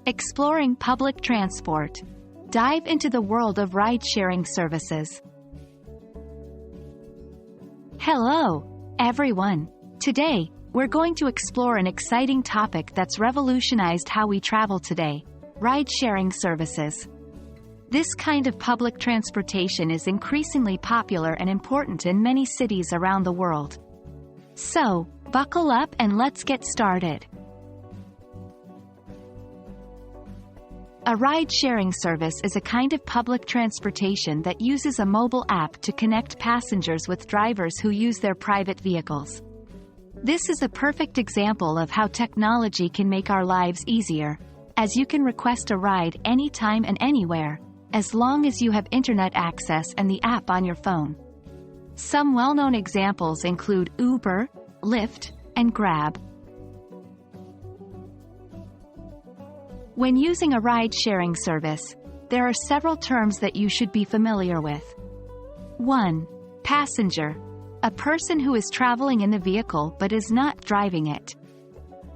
Exploring public transport. Dive into the world of ride-sharing services. Hello, everyone. Today, we're going to explore an exciting topic that's revolutionized how we travel today: ride-sharing services. This kind of public transportation is increasingly popular and important in many cities around the world. So, buckle up and let's get started. A ride-sharing service is a kind of public transportation that uses a mobile app to connect passengers with drivers who use their private vehicles. This is a perfect example of how technology can make our lives easier, as you can request a ride anytime and anywhere, as long as you have internet access and the app on your phone. Some well-known examples include Uber, Lyft, and Grab. When using a ride-sharing service, there are several terms that you should be familiar with. 1. Passenger. A person who is traveling in the vehicle but is not driving it.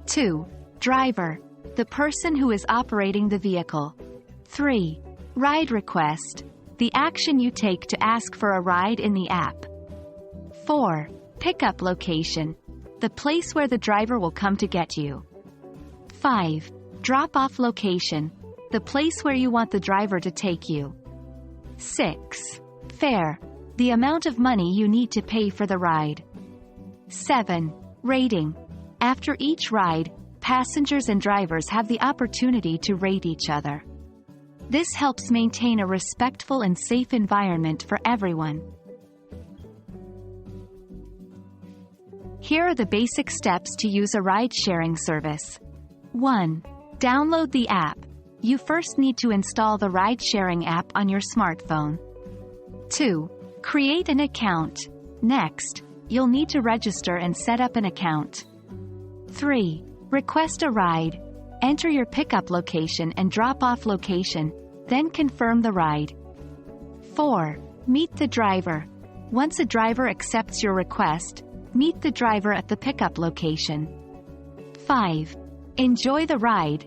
2. Driver. The person who is operating the vehicle. 3. Ride request. The action you take to ask for a ride in the app. 4. Pickup location. The place where the driver will come to get you. 5. Drop-off location. The place where you want the driver to take you. 6. Fare. The amount of money you need to pay for the ride. 7. Rating. After each ride, passengers and drivers have the opportunity to rate each other. This helps maintain a respectful and safe environment for everyone. Here are the basic steps to use a ride-sharing service. 1. Download the app. You first need to install the ride-sharing app on your smartphone. 2. Create an account. Next, you'll need to register and set up an account. 3. Request a ride. Enter your pickup location and drop-off location, then confirm the ride. 4. Meet the driver. Once a driver accepts your request, meet the driver at the pickup location. 5. Enjoy the ride.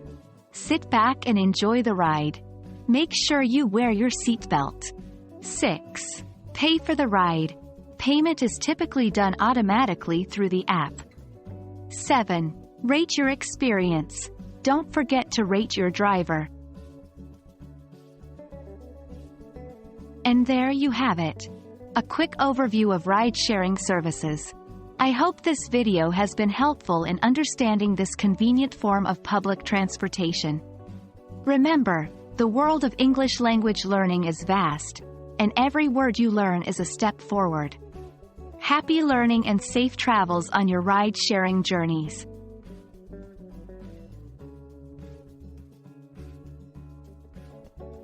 Sit back and enjoy the ride. Make sure you wear your seatbelt. 6. Pay for the ride. Payment is typically done automatically through the app. 7. Rate your experience. Don't forget to rate your driver. And there you have it. A quick overview of ride-sharing services. I hope this video has been helpful in understanding this convenient form of public transportation. Remember, the world of English language learning is vast, and every word you learn is a step forward. Happy learning and safe travels on your ride-sharing journeys.